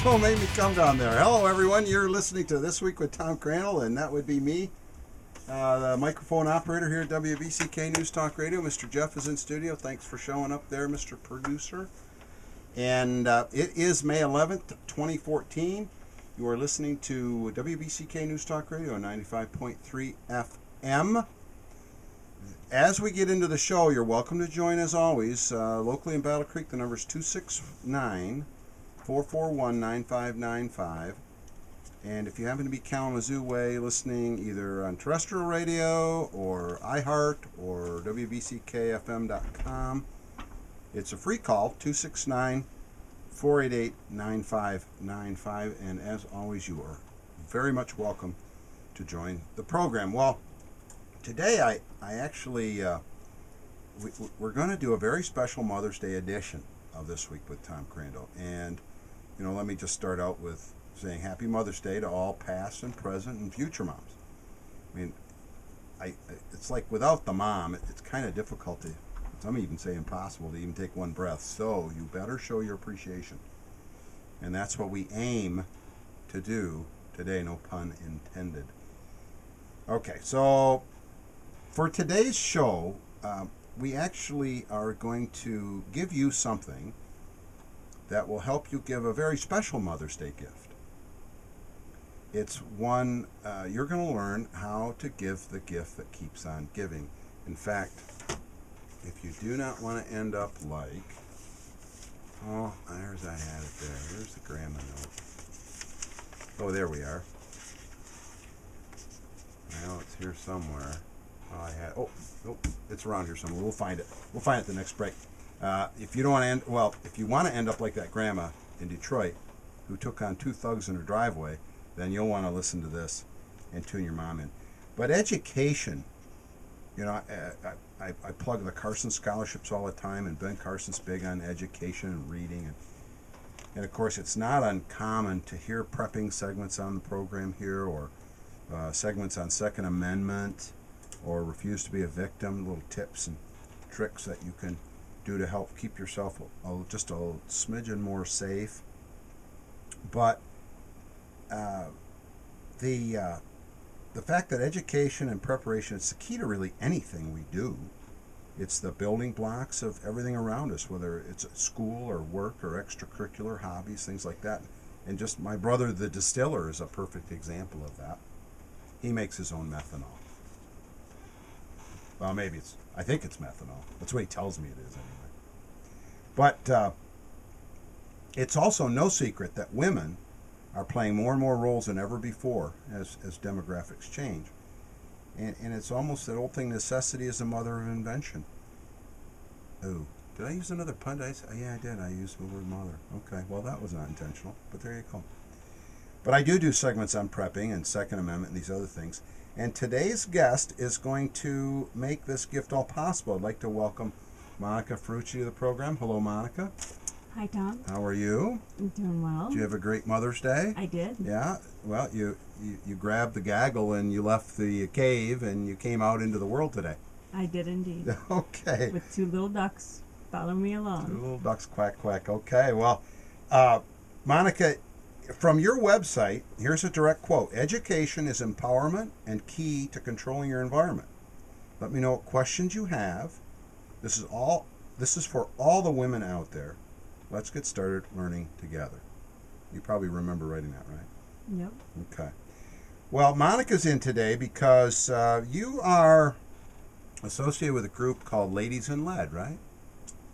Don't make me come down there. Hello, everyone. You're listening to This Week with Tom Crandell, and that would be me, the microphone operator here at WBCK News Talk Radio. Mr. Jeff is in studio. Thanks for showing up there, Mr. Producer. And it is May 11th, 2014. You are listening to WBCK News Talk Radio on 95.3 FM. As we get into the show, you're welcome to join as always. Locally in Battle Creek, the number is 269-441-9595. And if you happen to be Kalamazoo way listening either on terrestrial radio or iHeart or WBCKFM.com, it's a free call, 269-488-9595. And as always, you are very much welcome to join the program. Well, today I actually, we're going to do a very special Mother's Day edition of This Week with Tom Crandell. And, you know, let me just start out with saying Happy Mother's Day to all past and present and future moms. I mean, it's like without the mom, it's kind of difficult to, some even say impossible to even take one breath. So you better show your appreciation. And that's what we aim to do today, no pun intended. Okay, so for today's show, we actually are going to give you something that will help you give a very special Mother's Day gift. It's one, you're going to learn how to give the gift that keeps on giving. In fact, if you do not want to end up like, oh, I had it there. Here's the grandma note. Oh, there we are. I know it's here somewhere. Oh, it's around here somewhere. We'll find it. We'll find it the next break. If you don't want to if you want to end up like that grandma in Detroit who took on two thugs in her driveway, then you'll want to listen to this and tune your mom in. But education, you know, I plug the Carson scholarships all the time, and Ben Carson's big on education and reading, and of course it's not uncommon to hear prepping segments on the program here, or segments on Second Amendment, or refuse to be a victim, little tips and tricks that you can do to help keep yourself just a smidgen more safe. But the fact that education and preparation is the key to really anything we do. It's the building blocks of everything around us, whether it's school or work or extracurricular hobbies, things like that. And just my brother, the distiller, is a perfect example of that. He makes his own methanol. Well, I think it's methanol. That's what he tells me it is anyway. But it's also no secret that women are playing more and more roles than ever before as demographics change. And it's almost that old thing, necessity is the mother of invention. Oh, did I use another pun? Yeah, I did. I used the word mother. Okay, well, that was not intentional, but there you go. But I do segments on prepping and Second Amendment and these other things. And today's guest is going to make this gift all possible. I'd like to welcome Monica Ferrucci to the program. Hello, Monica. Hi, Tom. How are you? I'm doing well. Did you have a great Mother's Day? I did. Yeah. Well, you grabbed the gaggle and you left the cave and you came out into the world today. I did indeed. Okay. With two little ducks following me along. Two little ducks quack quack. Okay. Well, Monica, from your website, here's a direct quote. Education is empowerment and key to controlling your environment. Let me know what questions you have. This is for all the women out there. Let's get started learning together. You probably remember writing that, right? Yep. Okay. Well, Monica's in today because you are associated with a group called Ladies in Lead, right?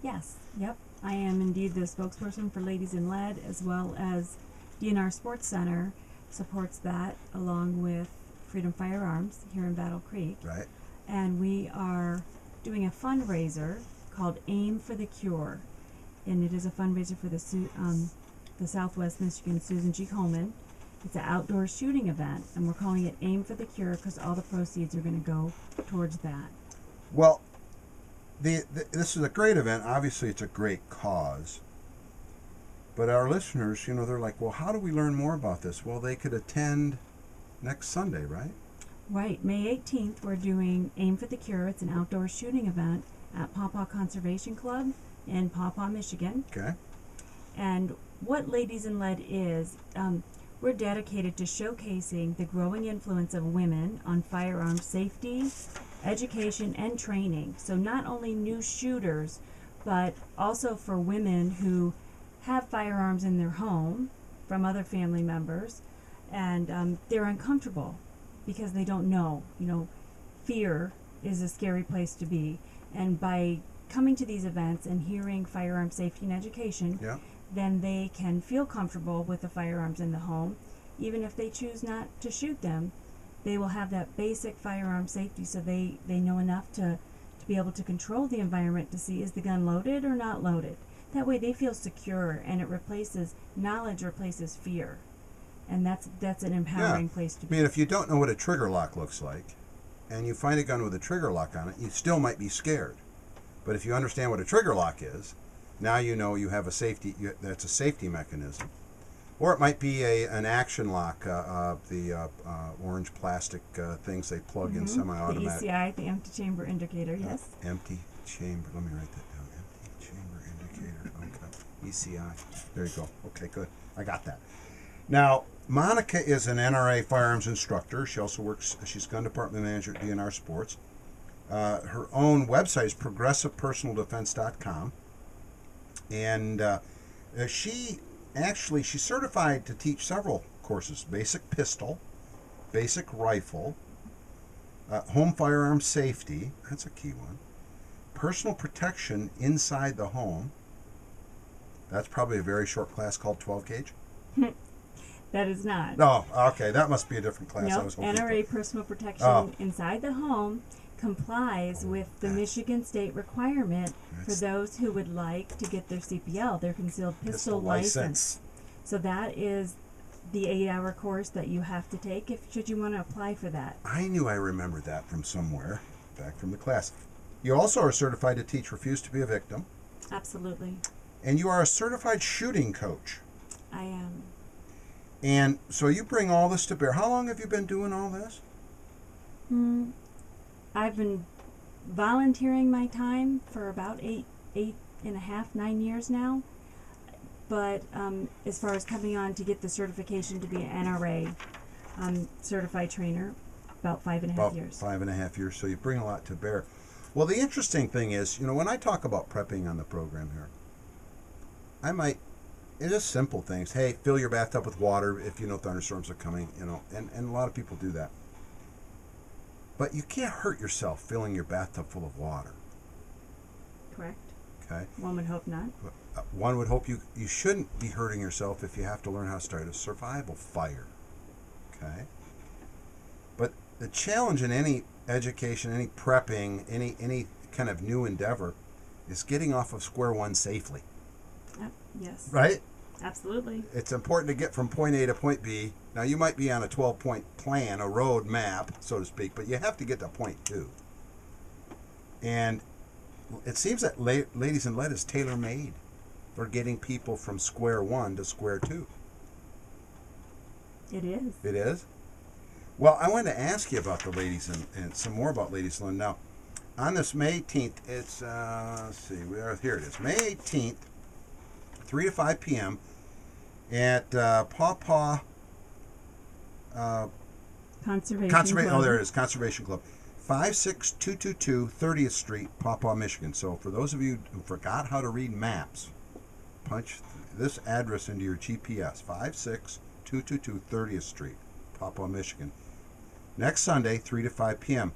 Yes. Yep. I am indeed the spokesperson for Ladies in Lead, as well as DNR Sports Center supports that, along with Freedom Firearms here in Battle Creek. Right. And we are doing a fundraiser called Aim for the Cure. And it is a fundraiser for the Southwest Michigan Susan G. Komen. It's an outdoor shooting event, and we're calling it Aim for the Cure because all the proceeds are going to go towards that. Well, this is a great event. Obviously, it's a great cause. But our listeners, they're like, well, how do we learn more about this? Well, they could attend next Sunday, right? Right. May 18th, we're doing Aim for the Cure. It's an outdoor shooting event at Paw Paw Conservation Club in Paw Paw, Michigan. Okay. And what Ladies in Lead is, we're dedicated to showcasing the growing influence of women on firearm safety, education, and training. So not only new shooters, but also for women who have firearms in their home from other family members, and they're uncomfortable because they don't know. Fear is a scary place to be, and by coming to these events and hearing firearm safety and education, Yeah. then they can feel comfortable with the firearms in the home. Even if they choose not to shoot them, they will have that basic firearm safety, so they know enough to be able to control the environment to see, is the gun loaded or not loaded. That way they feel secure, and knowledge replaces fear. And that's an empowering place to I be. mean, if you don't know what a trigger lock looks like, and you find a gun with a trigger lock on it, you still might be scared. But if you understand what a trigger lock is, now you know you have that's a safety mechanism. Or it might be an action lock, the orange plastic things they plug in semi-automatic. The ECI, the empty chamber indicator, yes. Empty chamber, let me write that down. Empty chamber indicator, okay. ECI, there you go. Okay, good, I got that. Now, Monica is an NRA firearms instructor. She also she's gun department manager at DNR Sports. Her own website is progressivepersonaldefense.com. And she's certified to teach several courses: basic pistol, basic rifle, home firearm safety, that's a key one, personal protection inside the home. That's probably a very short class called 12 gauge. That is not. No, okay, that must be a different class. I Nope. was hoping NRA personal protection inside the home complies with the Michigan state requirement for those who would like to get their CPL, their concealed pistol license. So that is the 8-hour course that you have to take should you want to apply for that. I knew I remembered that from somewhere, back from the class. You also are certified to teach Refuse to be a Victim. Absolutely. And you are a certified shooting coach. I am. And so you bring all this to bear. How long have you been doing all this? I've been volunteering my time for about 9 years now. But as far as coming on to get the certification to be an NRA certified trainer, about 5.5 years. 5.5 years. So you bring a lot to bear. Well, the interesting thing is, when I talk about prepping on the program here, it's just simple things. Hey, fill your bathtub with water if you know thunderstorms are coming, and a lot of people do that. But you can't hurt yourself filling your bathtub full of water. Correct. Okay. One would hope not. One would hope you shouldn't be hurting yourself if you have to learn how to start a survival fire. Okay. But the challenge in any education, any prepping, any kind of new endeavor is getting off of square one safely. Yes. Right? Absolutely. It's important to get from point A to point B. Now, you might be on a 12-point plan, a road map, so to speak, but you have to get to point 2. And it seems that Ladies in Lead is tailor-made for getting people from square 1 to square 2. It is. It is? Well, I wanted to ask you about the ladies and some more about Ladies in Lead. Now, on this May 18th, it's, let's see, here it is, May 18th, 3 to 5 p.m. at Pawpaw Conservation Club. Oh, there it is, Conservation Club. 56222 30th Street, Pawpaw, Michigan. So for those of you who forgot how to read maps, punch this address into your GPS, 56222 30th Street, Pawpaw, Michigan. Next Sunday, 3 to 5 p.m.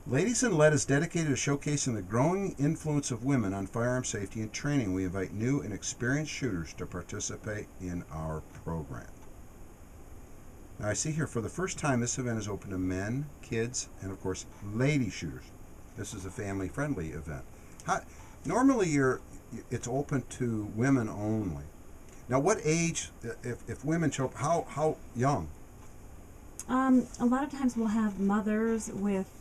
Ladies in Lead is dedicated to showcasing the growing influence of women on firearm safety and training. We invite new and experienced shooters to participate in our program. Now, I see here for the first time this event is open to men, kids, and of course, lady shooters. This is a family-friendly event. Normally, it's open to women only. Now, what age, if women show up, how young? A lot of times we'll have mothers with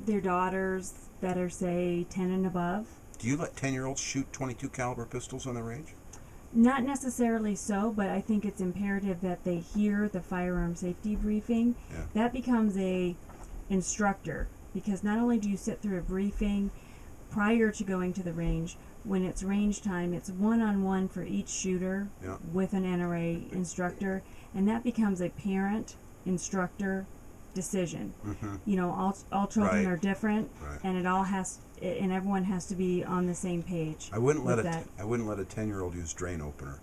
their daughters that are, say, 10 and above. Do you let 10-year-olds shoot .22 caliber pistols on the range? Not necessarily so, but I think it's imperative that they hear the firearm safety briefing. Yeah. That becomes a instructor, because not only do you sit through a briefing, prior to going to the range, when it's range time, it's one-on-one for each shooter with an NRA instructor, and that becomes a parent-instructor decision. You know, all children are different, and and everyone has to be on the same page. I wouldn't let a 10-year-old use drain opener,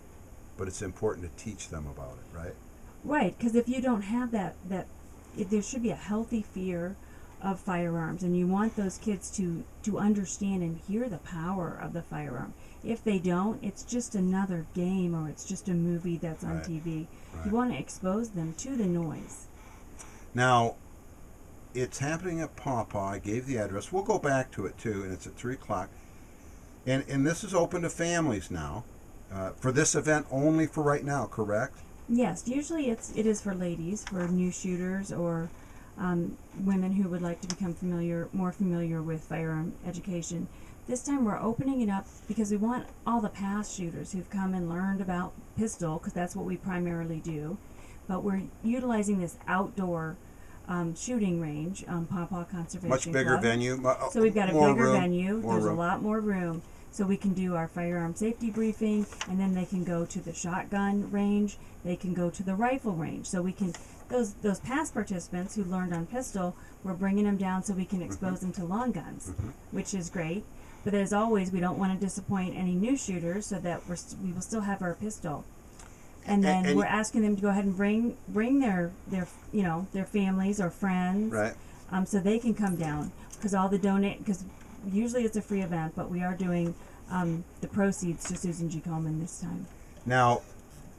but it's important to teach them about it, right? Right, because if you don't have that there should be a healthy fear of firearms, and you want those kids to understand and hear the power of the firearm. If they don't, it's just another game, or it's just a movie that's on TV. You want to expose them to the noise. Now, it's happening at Pawpaw. I gave the address. We'll go back to it too, and it's at 3 o'clock. And this is open to families now. For this event only for right now, correct? Yes, usually it is for ladies, for new shooters, or women who would like to become more familiar with firearm education. This time we're opening it up because we want all the past shooters who've come and learned about pistol, because that's what we primarily do. But we're utilizing this outdoor shooting range, Pawpaw Conservation Much bigger Club. venue. So we've got a bigger room, venue. There's room. a lot more room. So we can do our firearm safety briefing, and then they can go to the shotgun range. They can go to the rifle range. So we can, those past participants who learned on pistol, we're bringing them down so we can expose them to long guns, which is great. But as always, we don't want to disappoint any new shooters, so that we will still have our pistol. And then we're asking them to go ahead and bring their families or friends, so they can come down, because usually it's a free event, but we are doing the proceeds to Susan G. Komen this time. Now,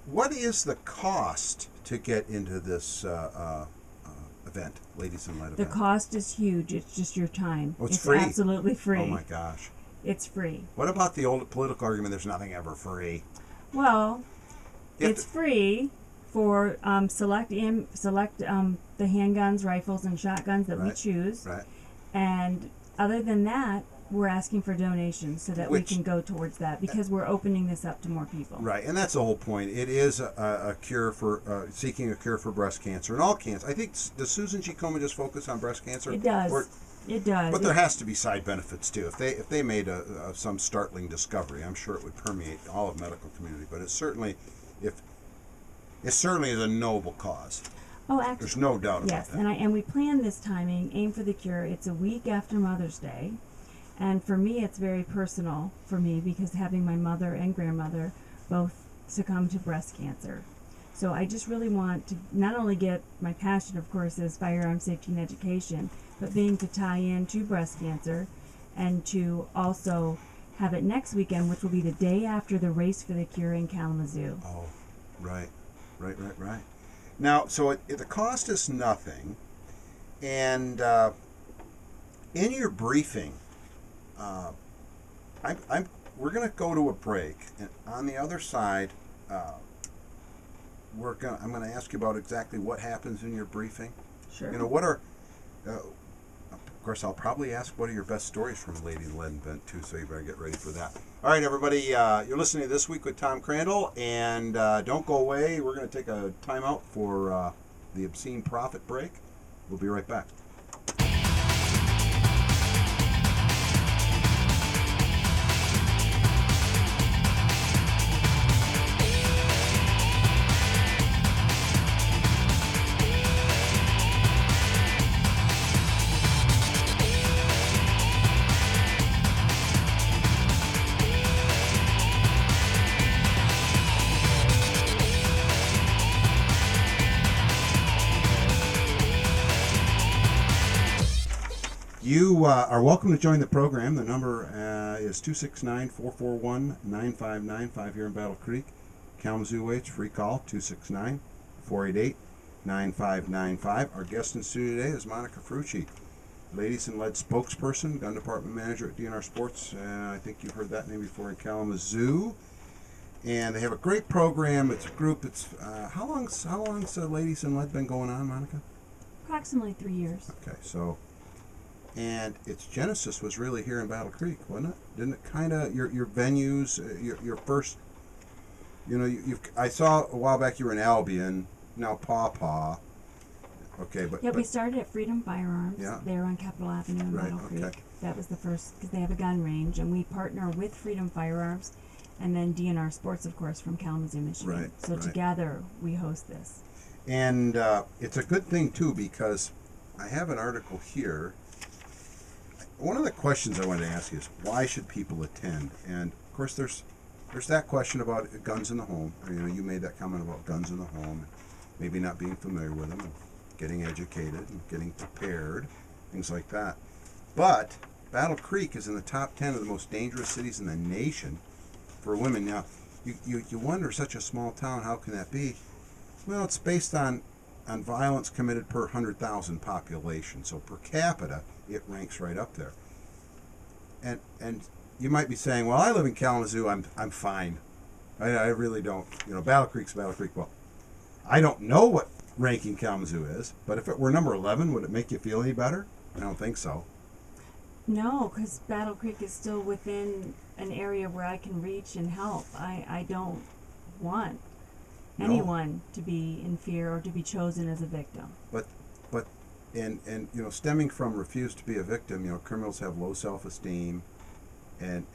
what is the cost to get into this event, Ladies in Lead event? The cost is huge. It's just your time. Oh, it's free? Absolutely free. Oh my gosh. It's free. What about the old political argument, there's nothing ever free? Well, it's free for select the handguns, rifles, and shotguns that we choose. Right. And other than that, we're asking for donations so that we can go towards that, because we're opening this up to more people. Right, and that's the whole point. It is a cure for seeking a cure for breast cancer and all cancer. I think, does Susan G. Komen just focus on breast cancer? It does. It does. But there has to be side benefits too. If they made some startling discovery, I'm sure it would permeate all of medical community. But it certainly is a noble cause. Oh, actually, there's no doubt about that. Yes, and we plan this timing, Aim for the Cure. It's a week after Mother's Day, and for me, it's very personal for me, because having my mother and grandmother both succumb to breast cancer. So I just really want to not only get my passion, of course, as firearm safety and education, but being to tie in to breast cancer, and to also have it next weekend, which will be the day after the Race for the Cure in Kalamazoo. Oh, right. Now, so the cost is nothing, and in your briefing, we're going to go to a break, and on the other side, I'm going to ask you about exactly what happens in your briefing. Sure. You know, what are, of course, I'll probably ask what are your best stories from Lady in Lead event too, so you better get ready for that. All right, everybody, you're listening to This Week with Tom Crandell, and don't go away. We're going to take a timeout for the obscene profit break. We'll be right back. You are welcome to join the program. The number is 269-441-9595 here in Battle Creek. Kalamazoo Waits, free call, 269-488-9595. Our guest in studio today is Monica Ferrucci, Ladies in Lead spokesperson, gun department manager at DNR Sports. I think you've heard that name before, in Kalamazoo. And they have a great program. It's a group. It's how long's Ladies in Lead been going on, Monica? Approximately 3 years. Okay, so. And its genesis was really here in Battle Creek, wasn't it? Didn't it kind of, your venues, your first, I saw a while back you were in Albion, now Pawpaw. Okay, but... Yeah, we started at Freedom Firearms. Yeah. There on Capitol Avenue in Battle Creek. Okay. That was the first, because they have a gun range, and we partner with Freedom Firearms, and then DNR Sports, of course, from Kalamazoo, Michigan. Right, So right. together we host this. And it's a good thing, too, because I have an article here. One of the questions I wanted to ask you is, why should people attend? And, of course, there's that question about guns in the home. You know, you made that comment about guns in the home, maybe not being familiar with them, and getting educated and getting prepared, things like that. But Battle Creek is in the top 10 of the most dangerous cities in the nation for women. Now, you wonder, such a small town, how can that be? Well, it's based on violence committed per 100,000 population. So per capita, it ranks right up there. And you might be saying, well, I live in Kalamazoo, I'm fine. I really don't. You know, Battle Creek's Battle Creek. Well, I don't know what ranking Kalamazoo is, but if it were number 11, would it make you feel any better? I don't think so. No, because Battle Creek is still within an area where I can reach and help. I don't want anyone to be in fear or to be chosen as a victim. But and you know, stemming from refuse to be a victim, you know, criminals have low self-esteem and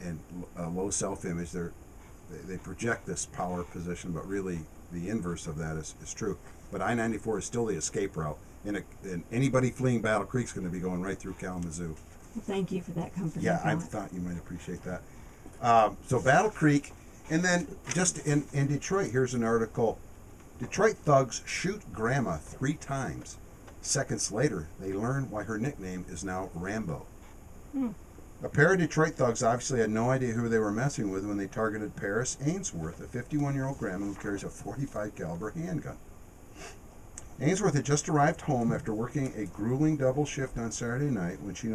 low self-image. They project this power position, but really the inverse of that is true. But I-94 is still the escape route, and anybody fleeing Battle Creek is going to be going right through Kalamazoo. Well, thank you for that comforting Yeah, I thought. thought you might appreciate that. So Battle Creek, and then just in Detroit, here's an article. Detroit thugs shoot grandma 3 times. Seconds later, they learn why her nickname is now Rambo. A pair of Detroit thugs obviously had no idea who they were messing with when they targeted Paris Ainsworth, a 51-year-old grandma who carries a .45 caliber handgun. Ainsworth had just arrived home after working a grueling double shift on Saturday night when she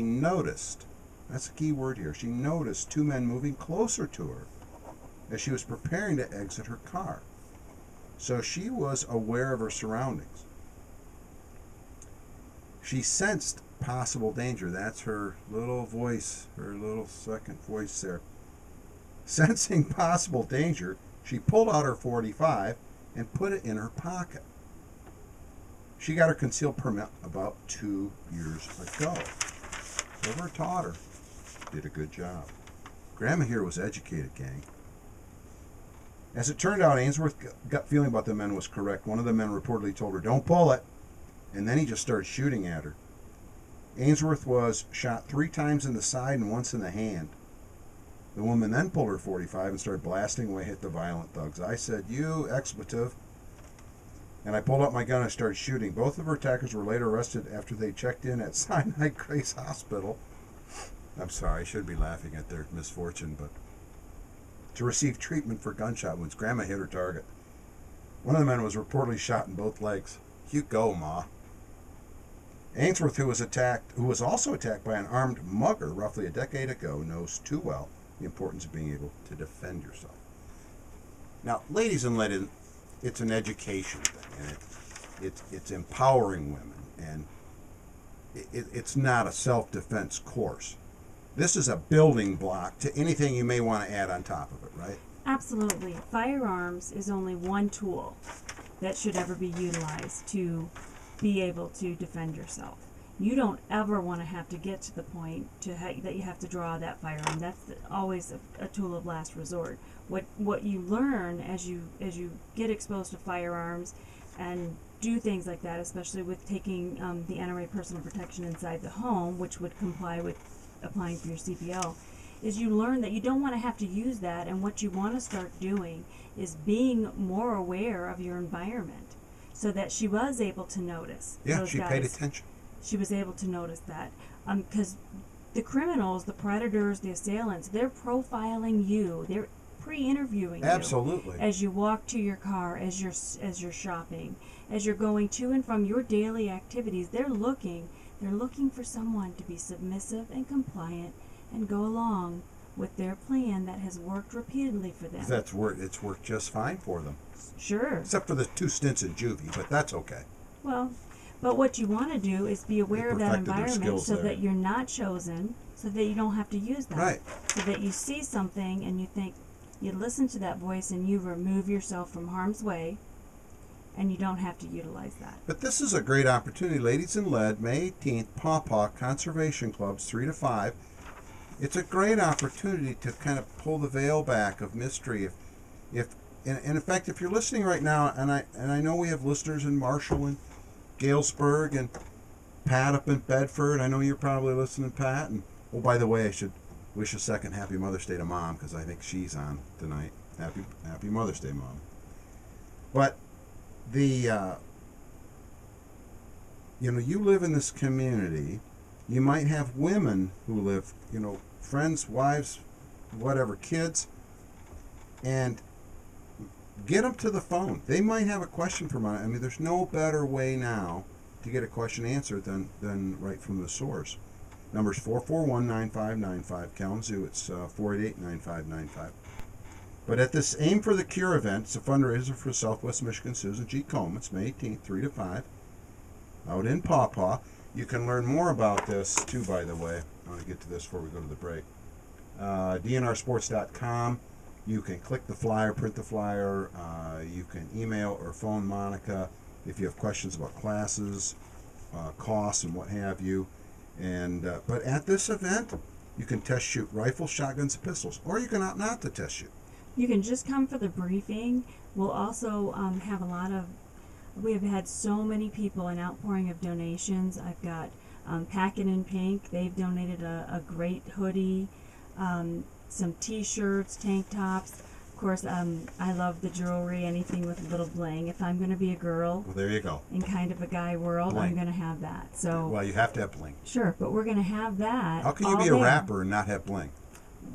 noticed, that's a key word here, she noticed 2 men moving closer to her as she was preparing to exit her car. So she was aware of her surroundings. She sensed possible danger. That's her little voice, her little second voice there. Sensing possible danger, she pulled out her .45 and put it in her pocket. She got her concealed permit about 2 years ago. Whoever taught her did a good job. Grandma here was educated, gang. As it turned out, Ainsworth's gut feeling about the men was correct. One of the men reportedly told her, "Don't pull it," and then he just started shooting at her. Ainsworth was shot 3 times in the side and once in the hand. The woman then pulled her .45 and started blasting away at the violent thugs. I said, "You expletive." And I pulled out my gun and started shooting. Both of her attackers were later arrested after they checked in at Sinai Grace Hospital. I'm sorry, I should be laughing at their misfortune, but to receive treatment for gunshot wounds. Grandma hit her target. One of the men was reportedly shot in both legs. You go, Ma. Ainsworth, who was also attacked by an armed mugger roughly a decade ago, knows too well the importance of being able to defend yourself. Now, ladies and ladies, it's an education thing, and it's empowering women, and it's not a self-defense course. This is a building block to anything you may want to add on top of it, right? Absolutely. Firearms is only one tool that should ever be utilized to be able to defend yourself. You don't ever want to have to get to the point that you have to draw that firearm. That's always a tool of last resort. What you learn as you get exposed to firearms and do things like that, especially with taking the NRA personal protection inside the home, which would comply with applying for your CPL, is you learn that you don't want to have to use that, and what you want to start doing is being more aware of your environment, so that she was able to notice. Yeah, she paid attention. She was able to notice that, because the criminals, the predators, the assailants, they're profiling you. They're pre-interviewing Absolutely. you as you walk to your car, as you're shopping, as you're going to and from your daily activities. They're looking for someone to be submissive and compliant and go along with their plan that has worked repeatedly for them. It's worked just fine for them. Sure. Except for the 2 stints in juvie, but that's okay. Well, but what you want to do is be aware of that environment so that you're not chosen, so that you don't have to use that. Right. So that you see something and you think, you listen to that voice and you remove yourself from harm's way, and you don't have to utilize that. But this is a great opportunity, ladies in lead, May 18th, Paw Paw Conservation Clubs, 3 to 5. It's a great opportunity to kind of pull the veil back of mystery. And in fact, if you're listening right now, and I know we have listeners in Marshall and Galesburg and Pat up in Bedford. I know you're probably listening, Pat. And oh, by the way, I should wish a second Happy Mother's Day to Mom, because I think she's on tonight. Happy Mother's Day, Mom. But you live in this community. You might have women who live, friends, wives, whatever, kids, and get them to the phone. They might have a question for Monica. I mean, there's no better way now to get a question answered than right from the source. Number's 441-9595. Kalamazoo, it's 488-9595. But at this Aim for the Cure event, it's a fundraiser for Southwest Michigan Susan G. Komen. It's May 18th, 3 to 5, out in Paw Paw. You can learn more about this, too, by the way. I want to get to this before we go to the break. DNRsports.com. You can click the flyer, print the flyer. You can email or phone Monica if you have questions about classes, costs, and what have you. But at this event, you can test shoot rifles, shotguns, and pistols, or you can opt not to test shoot. You can just come for the briefing. We'll also have we have had so many people, an outpouring of donations. I've got Packet in Pink. They've donated a great hoodie, some t-shirts, tank tops. Of course, I love the jewelry, anything with a little bling. If I'm going to be a girl, well, there you go. In kind of a guy world, Bling. I'm going to have that. So, well, you have to have bling. Sure, but we're going to have that. How can you be a rapper and not have bling?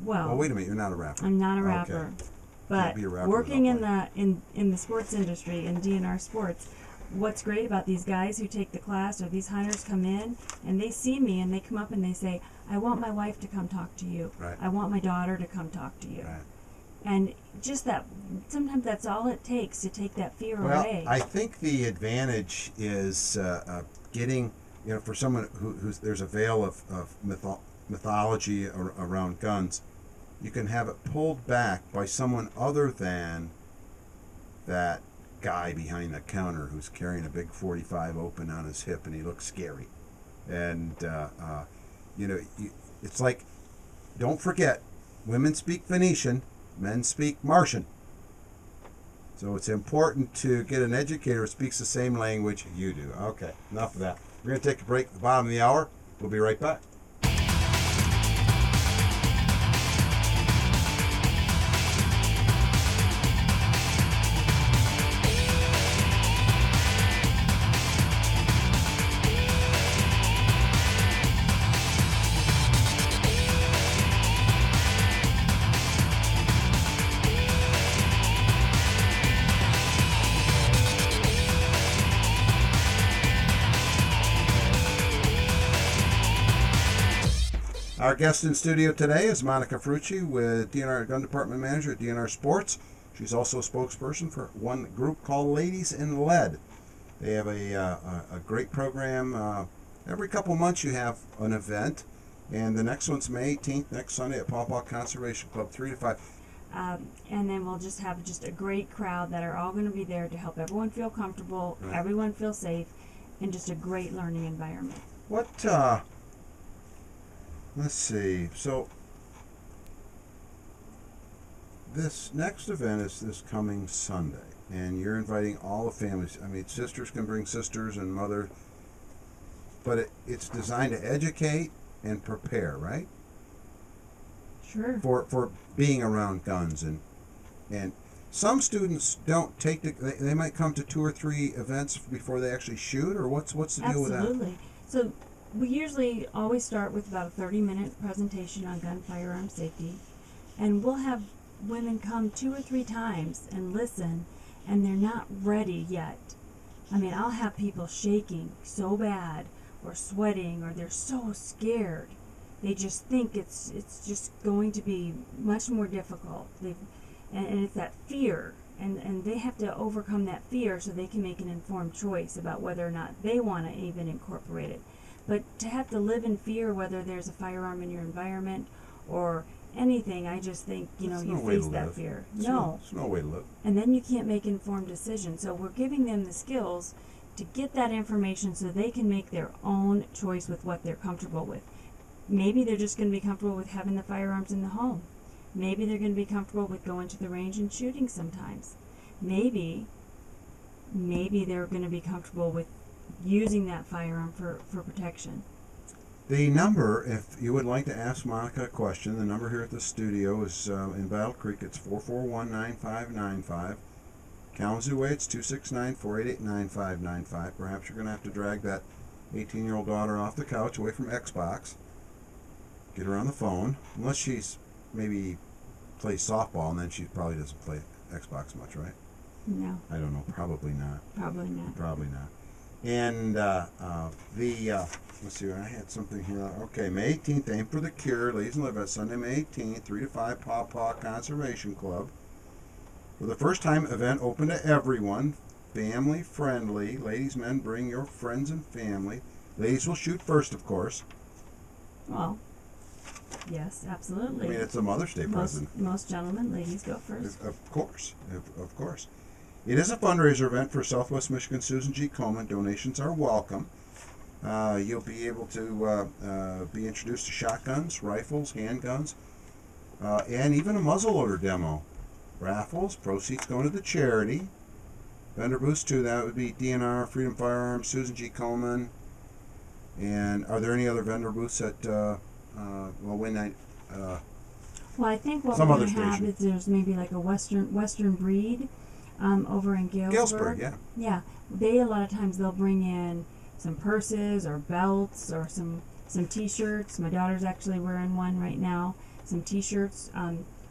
Well, wait a minute, you're not a rapper. I'm not a rapper. Okay. But be a rapper working in without the sports industry, in DNR Sports, what's great about these guys who take the class, or these hunters come in and they see me and they come up and they say, I want my wife to come talk to you. Right. I want my daughter to come talk to you. Right. And just that, sometimes that's all it takes to take that fear away. Well, I think the advantage is getting, for someone who's there's a veil of mythology around guns, you can have it pulled back by someone other than that guy behind the counter who's carrying a big 45 open on his hip and he looks scary. And, it's like, don't forget, women speak Venetian, men speak Martian. So it's important to get an educator who speaks the same language you do. Okay, enough of that. We're going to take a break at the bottom of the hour. We'll be right back. Our guest in studio today is Monica Ferrucci, with DNR Gun Department Manager at DNR Sports. She's also a spokesperson for one group called Ladies in Lead. They have a great program. Every couple months you have an event, and the next one's May 18th, next Sunday at Paw Paw Conservation Club, 3 to 5. And then we'll just have a great crowd that are all going to be there to help everyone feel comfortable, right. Everyone feel safe, and just a great learning environment. Let's see. So this next event is this coming Sunday, and you're inviting all the families. I mean, sisters can bring sisters and mother, but it's designed to educate and prepare, right? Sure. For being around guns, and some students don't take they might come to 2 or 3 events before they actually shoot, or what's the deal with that? Absolutely. So we usually always start with about a 30-minute presentation on gun firearm safety, and we'll have women come 2 or 3 times and listen, and they're not ready yet. I mean, I'll have people shaking so bad, or sweating, or they're so scared. They just think it's just going to be much more difficult. And it's that fear, and they have to overcome that fear so they can make an informed choice about whether or not they want to even incorporate it. But to have to live in fear, whether there's a firearm in your environment or anything. I just think, There's you no way face to that live. fear. There's No. there's no way to live. And then you can't make informed decisions. So we're giving them the skills to get that information so they can make their own choice with what they're comfortable with. Maybe they're just going to be comfortable with having the firearms in the home. Maybe they're going to be comfortable with going to the range and shooting sometimes. Maybe they're going to be comfortable with using that firearm for protection. The number, if you would like to ask Monica a question, the number here at the studio is in Battle Creek. It's 441-9595. Kalamazoo Way, it's 269-488-9595. Perhaps you're going to have to drag that 18-year-old daughter off the couch away from Xbox. Get her on the phone. Unless she's maybe plays softball, and then she probably doesn't play Xbox much, right? No, I don't know. Probably not. probably not. Probably not. And let's see, I had something here. Okay, May 18th, Aim for the Cure. Ladies and Live Sunday, May 18th, 3 to 5, Paw Paw Conservation Club. For the first time, event open to everyone. Family friendly. Ladies, men, bring your friends and family. Ladies will shoot first, of course. Well, yes, absolutely. I mean, it's a Mother's Day present. Most gentlemen, ladies go first. Of course. Of course. It is a fundraiser event for Southwest Michigan Susan G. Komen. Donations are welcome. You'll be able to be introduced to shotguns, rifles, handguns, and even a muzzleloader demo. Raffles, proceeds going to the charity. Vendor booths too. That would be DNR, Freedom Firearms, Susan G. Komen. And are there any other vendor booths at Wayne Night? Well, I think what Some we're other going to have station. is there's maybe like a Western breed over in Galesburg. Yeah. Yeah, they a lot of times they'll bring in some purses or belts or some T-shirts. My daughter's actually wearing one right now. Some T-shirts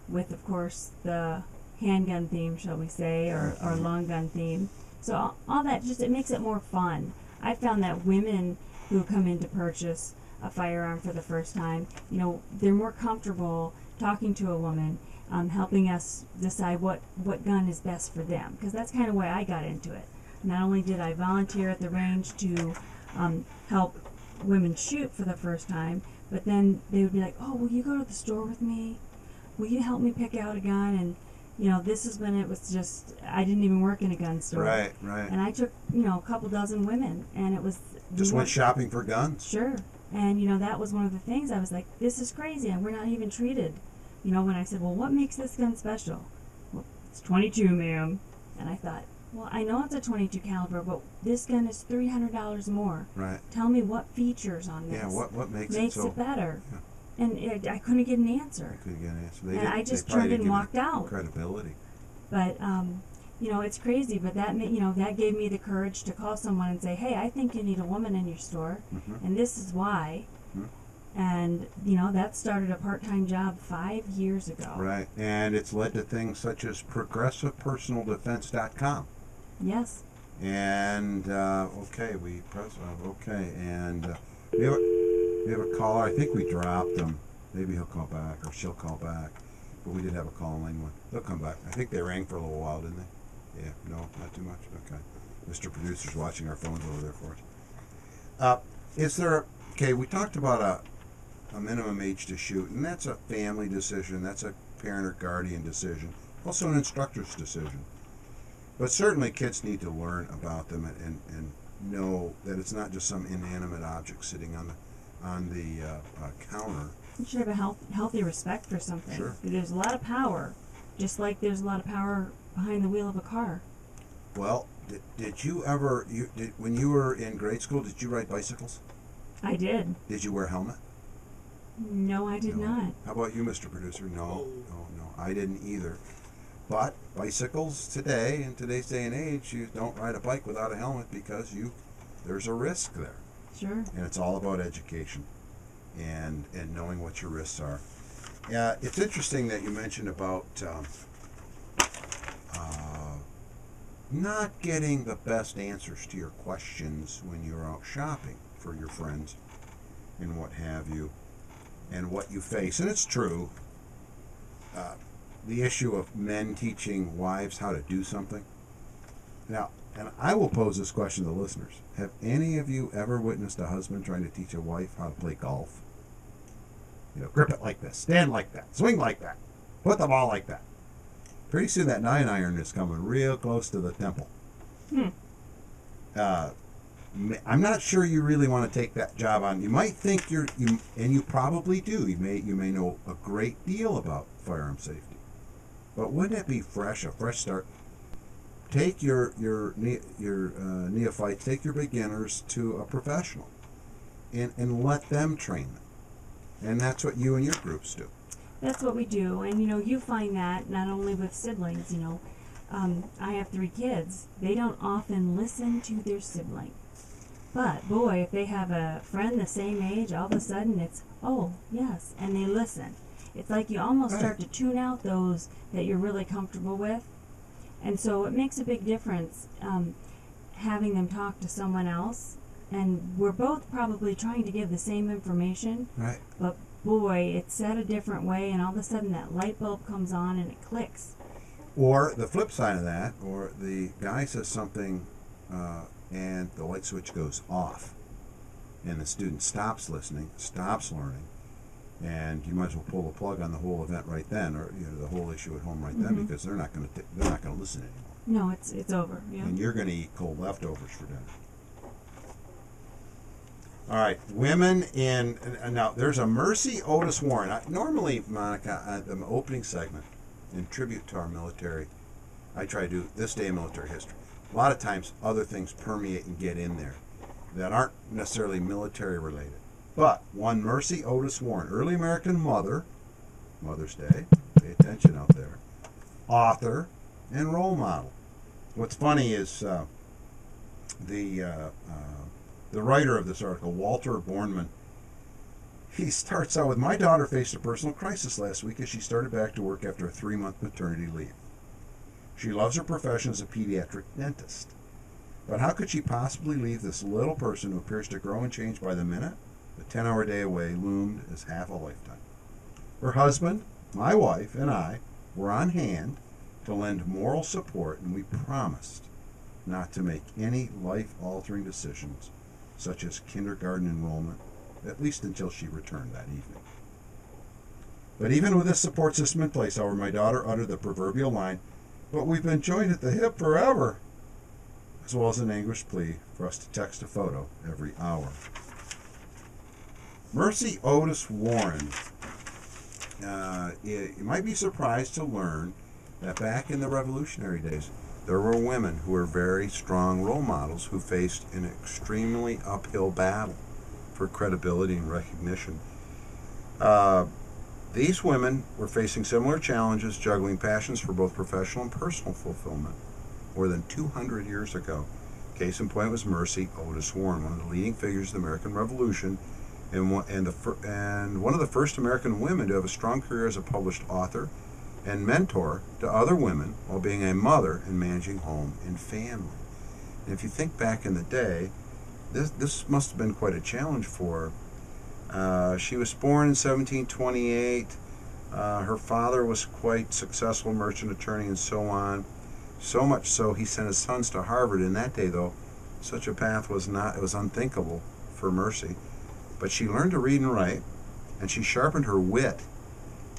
with, of course, the handgun theme, shall we say, or long gun theme. So all that it makes it more fun. I found that women who come in to purchase a firearm for the first time, they're more comfortable talking to a woman, helping us decide what gun is best for them, because that's kind of why I got into it. Not only did I volunteer at the range to help women shoot for the first time, but then they would be like, oh, will you go to the store with me? Will you help me pick out a gun? And this is when it was just, I didn't even work in a gun store. Right. And I took, a couple dozen women, and it was... Just went shopping for guns. Sure. And, that was one of the things I was like, this is crazy, and we're not even treated. When I said, well, what makes this gun special? Well, it's 22, ma'am. And I thought, well, I know it's a 22 caliber, but this gun is $300 more. Right. Tell me what features on this. Yeah, what makes it better. Yeah. And I couldn't get an answer. I couldn't get an answer. And I just turned and walked out. Credibility. But, it's crazy, but that that gave me the courage to call someone and say, hey, I think you need a woman in your store, and this is why. And, that started a part-time job 5 years ago. Right, and it's led to things such as progressivepersonaldefense.com. Yes. And, okay, we have a caller. I think we dropped him. Maybe he'll call back, or she'll call back. But we did have a call in one. They'll come back. I think they rang for a little while, didn't they? Yeah, no, not too much. Okay. Mr. Producer's watching our phones over there for us. We talked about a minimum age to shoot, and that's a family decision. That's a parent or guardian decision. Also an instructor's decision. But certainly kids need to learn about them and know that it's not just some inanimate object sitting on the counter. You should have a healthy respect for something. Sure. There's a lot of power, just like there's a lot of power behind the wheel of a car. Well, did you ever, when you were in grade school, did you ride bicycles? I did. Did you wear a helmet? No, I did not. How about you, Mr. Producer? No, I didn't either. But bicycles today, in today's day and age, you don't ride a bike without a helmet because there's a risk there. Sure. And it's all about education and knowing what your risks are. It's interesting that you mentioned about not getting the best answers to your questions when you're out shopping for your friends and what have you, and what you face. And it's true. The issue of men teaching wives how to do something. Now, and I will pose this question to the listeners. Have any of you ever witnessed a husband trying to teach a wife how to play golf? grip it like this, stand like that, swing like that, put the ball like that. Pretty soon that 9-iron is coming real close to the temple. I'm not sure you really want to take that job on. You might think and you probably do. You may know a great deal about firearm safety, but wouldn't it be a fresh start? Take your neophytes, take your beginners to a professional, and let them train them. And that's what you and your groups do. That's what we do, and you find that not only with siblings. I have 3 kids. They don't often listen to their sibling, but boy, if they have a friend the same age, all of a sudden it's, oh yes, and they listen. It's like you almost start to tune out those that you're really comfortable with. And so it makes a big difference having them talk to someone else. And we're both probably trying to give the same information. Right. But boy, it's said a different way, and all of a sudden that light bulb comes on and it clicks. Or the flip side of that, or the guy says something and the light switch goes off. And the student stops listening, stops learning. And you might as well pull the plug on the whole event right then, or the whole issue at home right then, because they're not going to listen anymore. No, it's over. Yeah. And you're going to eat cold leftovers for dinner. All right, women in now. There's a Mercy Otis Warren. Normally, Monica, the opening segment in tribute to our military, I try to do this day in military history. A lot of times, other things permeate and get in there that aren't necessarily military related. But one Mercy Otis Warren, early American mother, Mother's Day, pay attention out there, author, and role model. What's funny is the writer of this article, Walter Bornman, he starts out with, my daughter faced a personal crisis last week as she started back to work after a 3-month maternity leave. She loves her profession as a pediatric dentist. But how could she possibly leave this little person who appears to grow and change by the minute? The 10-hour day away loomed as half a lifetime. Her husband, my wife, and I were on hand to lend moral support, and we promised not to make any life-altering decisions, such as kindergarten enrollment, at least until she returned that evening. But even with this support system in place, however, my daughter uttered the proverbial line, "But we've been joined at the hip forever," as well as an anguished plea for us to text a photo every hour. Mercy Otis Warren, you might be surprised to learn that back in the Revolutionary days, there were women who were very strong role models who faced an extremely uphill battle for credibility and recognition. These women were facing similar challenges, juggling passions for both professional and personal fulfillment more than 200 years ago. Case in point was Mercy Otis Warren, one of the leading figures of the American Revolution, and one of the first American women to have a strong career as a published author and mentor to other women while being a mother and managing home and family. And if you think back in the day, this must have been quite a challenge for her. She was born in 1728. Her father was quite successful merchant attorney and so on. So much so he sent his sons to Harvard. In that day, though, such a path was unthinkable for Mercy. But she learned to read and write, and she sharpened her wit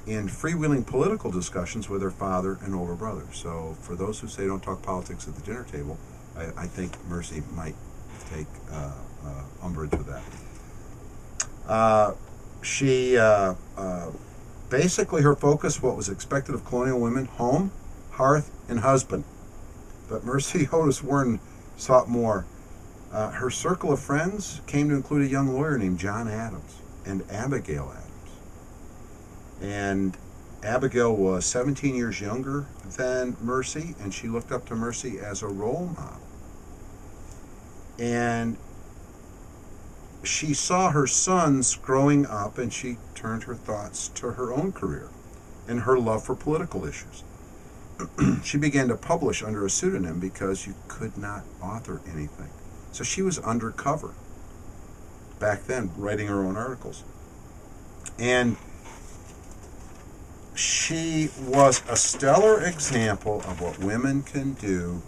in freewheeling political discussions with her father and older brother. So for those who say don't talk politics at the dinner table, I think Mercy might take umbrage with that. She basically, her focus, what was expected of colonial women: home, hearth, and husband. But Mercy Otis Warren sought more. Her circle of friends came to include a young lawyer named John Adams and Abigail Adams. And Abigail was 17 years younger than Mercy, and she looked up to Mercy as a role model. And she saw her sons growing up, and she turned her thoughts to her own career and her love for political issues. She began to publish under a pseudonym because you could not author anything. So she was undercover back then, writing her own articles. And she was a stellar example of what women can do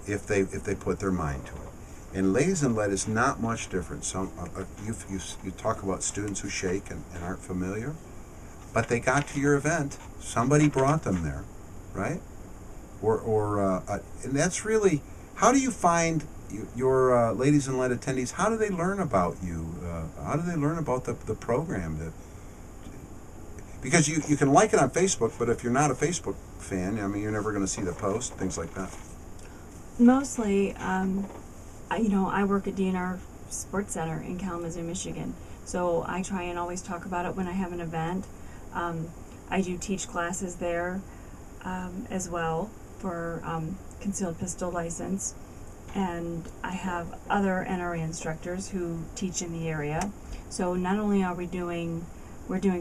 if they put their mind to it. And Ladies in Lead is not much different. You talk about students who shake and aren't familiar, but they got to your event. Somebody brought them there, right? And that's really, how do you find your Ladies in Lead attendees? How do they learn about you? How do they learn about the program? Because you can like it on Facebook, but if you're not a Facebook fan, I mean, you're never going to see the post, things like that. Mostly, I work at DNR Sports Center in Kalamazoo, Michigan. So I try and always talk about it when I have an event. I do teach classes there as well for concealed pistol license. And I have other NRA instructors who teach in the area. So not only are we're doing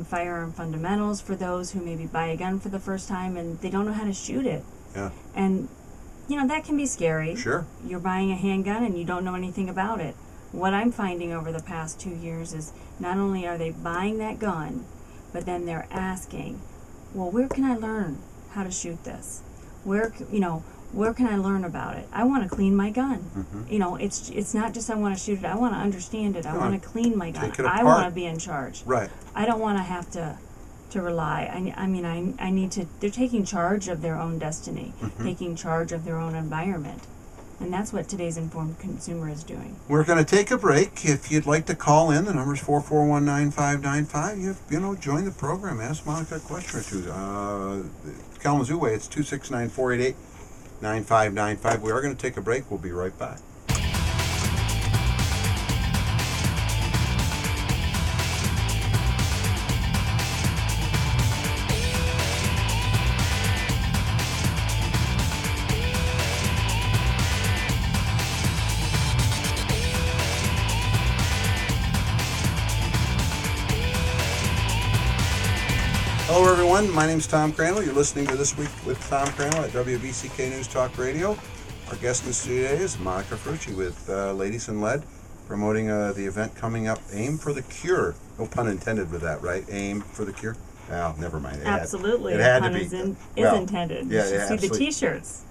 firearm fundamentals for those who maybe buy a gun for the first time and they don't know how to shoot it. Yeah. And that can be scary. Sure. You're buying a handgun and you don't know anything about it. What I'm finding over the past 2 years is not only are they buying that gun, but then they're asking, well, where can I learn how to shoot this? Where can I learn about it? I want to clean my gun. Mm-hmm. It's not just I want to shoot it. I want to understand it. I want to clean my gun. Take it apart. I want to be in charge. Right. I don't want to have to rely. I need to. They're taking charge of their own destiny, taking charge of their own environment, and that's what today's informed consumer is doing. We're going to take a break. If you'd like to call in, the number's 441-9595. Join the program. Ask Monica a question or two. Kalamazoo way, it's 269-488-9595. We are going to take a break. We'll be right back. Hello, everyone. My name's Tom Crandell. You're listening to This Week with Tom Crandell at WBCK News Talk Radio. Our guest in the studio today is Monica Ferrucci with Ladies in Lead, promoting the event coming up, Aim for the Cure. No pun intended with that, right? Aim for the Cure? Oh, never mind. Absolutely. It had to pun be. Is Well, intended. yeah, You should see the T-shirts.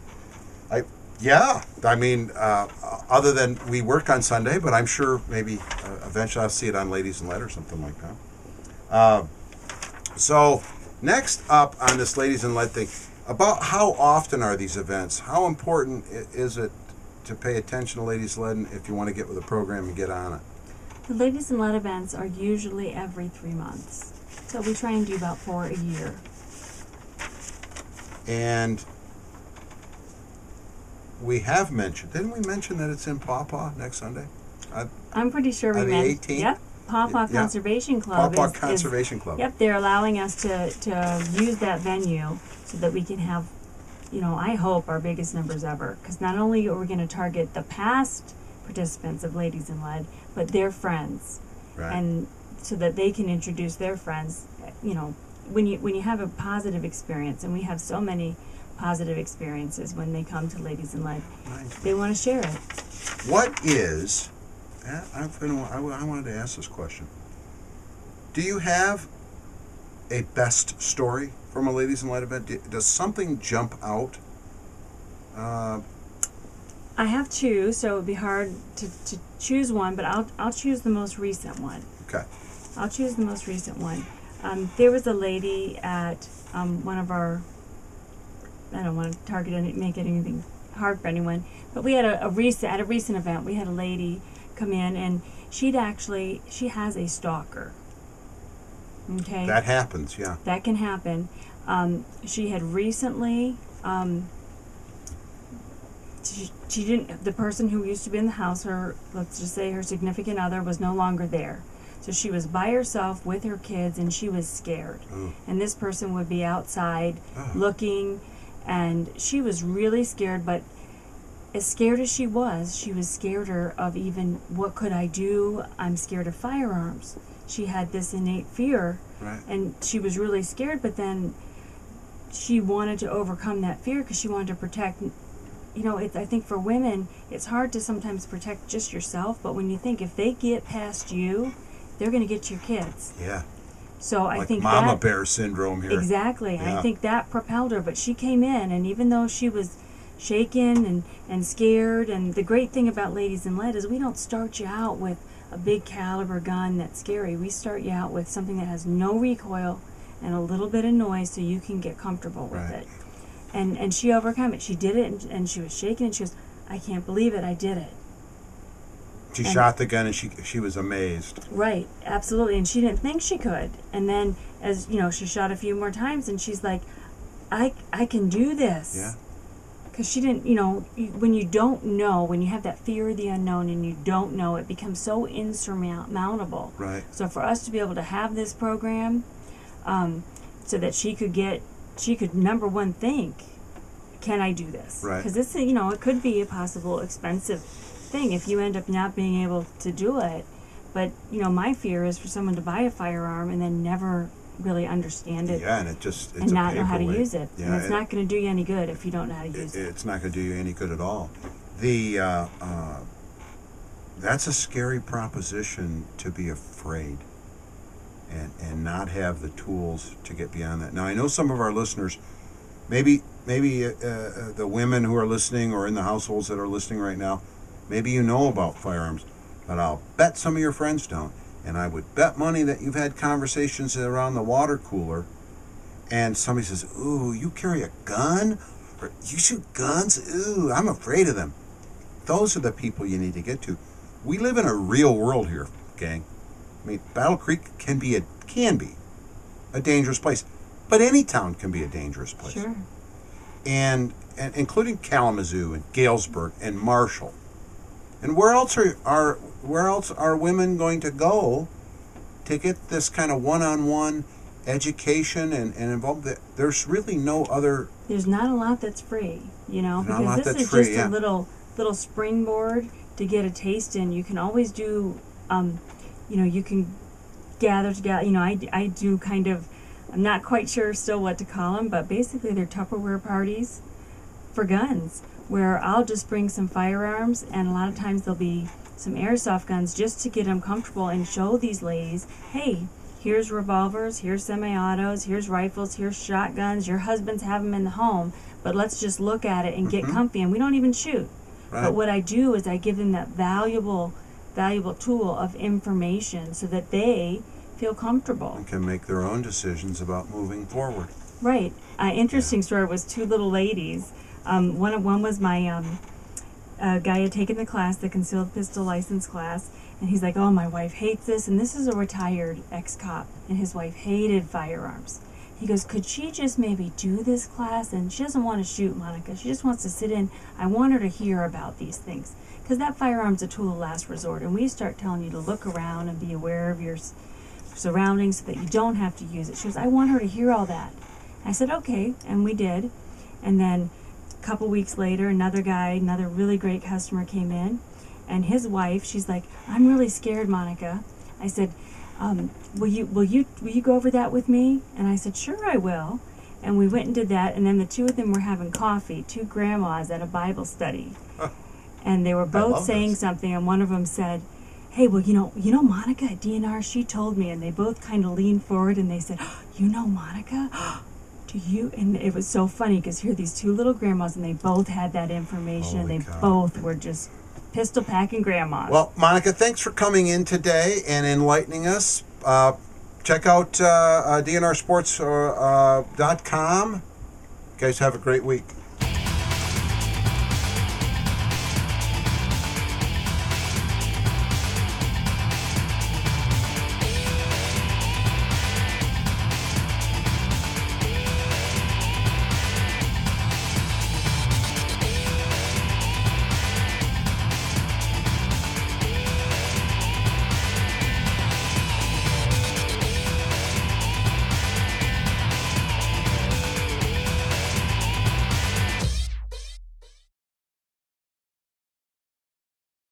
Other than we work on Sunday, but I'm sure maybe eventually I'll see it on Ladies in Lead or something like that. So next up on this Ladies in Lead thing, about how often are these events? How important is it to pay attention to Ladies in Lead if you want to get with the program and get on it? The Ladies in Lead events are usually every 3 months. So we try and do about 4 a year. And we have mentioned, didn't we mention that it's in Pawpaw next Sunday? I'm pretty sure we On the mentioned. 18th? Yep. Pawpaw Conservation Club. Pawpaw Conservation Club. Yep, they're allowing us to use that venue so that we can have, I hope our biggest numbers ever. Because not only are we going to target the past participants of Ladies in Lead, but their friends, Right. and so that they can introduce their friends. When you have a positive experience, and we have so many positive experiences when they come to Ladies in Lead, Nice. they want to share it. What is, I wanted to ask this question. Do you have a best story from a Ladies in Lead event? Does something jump out? I have two, so it would be hard to choose one, but I'll choose the most recent one. Okay. I'll choose the most recent one. There was a lady at one of our, I don't want to target any, make it anything hard for anyone, but we had at a recent event, we had a lady come in, and she has a stalker. Okay. That happens, yeah. That can happen. She had recently, she didn't, the person who used to be in the house, let's just say her significant other, was no longer there. So she was by herself with her kids, and she was scared. Oh. And this person would be outside looking, and she was really scared, but as scared as she was scared of even, what could I do? I'm scared of firearms. She had this innate fear, Right. and she was really scared, but then she wanted to overcome that fear because she wanted to protect. I think for women, it's hard to sometimes protect just yourself, but when you think if they get past you, they're going to get your kids. Yeah. So I Like think mama that, bear syndrome here. exactly. Yeah. I think that propelled her, but she came in, and even though she shaken and scared. And the great thing about Ladies in Lead is we don't start you out with a big caliber gun that's scary. We start you out with something that has no recoil and a little bit of noise so you can get comfortable with Right. it. And she overcame it. She did it, and she was shaking, and she goes, I can't believe it, I did it. She And- shot the gun, and she was amazed. Right, absolutely. And she didn't think she could. And then, as you know, she shot a few more times, and she's like, I can do this. Yeah. Because she didn't, when you don't know, when you have that fear of the unknown and you don't know, it becomes so insurmountable. Right. So for us to be able to have this program, so that she could number one think, can I do this? Right. Because this, it could be a possible expensive thing if you end up not being able to do it. But my fear is for someone to buy a firearm and then never really understand it. Yeah, and it's and a not know how to paperweight. use it. Yeah, And it's not going to do you any good if you don't know how to use it. It's not going to do you any good at all. That's a scary proposition, to be afraid and not have the tools to get beyond that. Now, I know some of our listeners, maybe the women who are listening, or in the households that are listening right now, maybe you know about firearms, but I'll bet some of your friends don't. And I would bet money that you've had conversations around the water cooler, and somebody says, ooh, you carry a gun? Or you shoot guns? Ooh, I'm afraid of them. Those are the people you need to get to. We live in a real world here, gang. I mean, Battle Creek can be a dangerous place, but any town can be a dangerous place. Sure. And including Kalamazoo and Galesburg and Marshall. And where else are women going to go to get this kind of one-on-one education and involved? There's really no other. There's not a lot that's free, Not a because lot this that's is free, just yeah. a little springboard to get a taste in. You can always do, you can gather together. I do kind of, I'm not quite sure still what to call them, but basically they're Tupperware parties for guns, where I'll just bring some firearms, and a lot of times there'll be some airsoft guns just to get them comfortable and show these ladies, hey, here's revolvers, here's semi-autos, here's rifles, here's shotguns. Your husbands have them in the home, but let's just look at it and get comfy, and we don't even shoot. Right. But what I do is I give them that valuable tool of information so that they feel comfortable. And can make their own decisions about moving forward. Right. Interesting story was two little ladies. One was my guy had taken the class, the concealed pistol license class, and he's like, oh, my wife hates this, and this is a retired ex-cop, and his wife hated firearms. He goes, could she just maybe do this class? And she doesn't want to shoot, Monica. She just wants to sit in. I want her to hear about these things. Because that firearm's a tool of last resort, and we start telling you to look around and be aware of your surroundings so that you don't have to use it. She goes, I want her to hear all that. I said, okay, and we did. And then a couple weeks later, another really great customer came in, and his wife, she's like, I'm really scared, Monica. I said, will you go over that with me? And I said, sure, I will. And we went and did that, and then the two of them were having coffee, two grandmas at a Bible study. And they were both saying something, and one of them said, hey, well, you know Monica at DNR, she told me. And they both kind of leaned forward and they said, you know Monica? Do you? And it was so funny because here are these two little grandmas, and they both had that information. Holy They cow. both were just pistol packing grandmas. Well, Monica, thanks for coming in today and enlightening us. Check out dnrsports.com. You guys have a great week.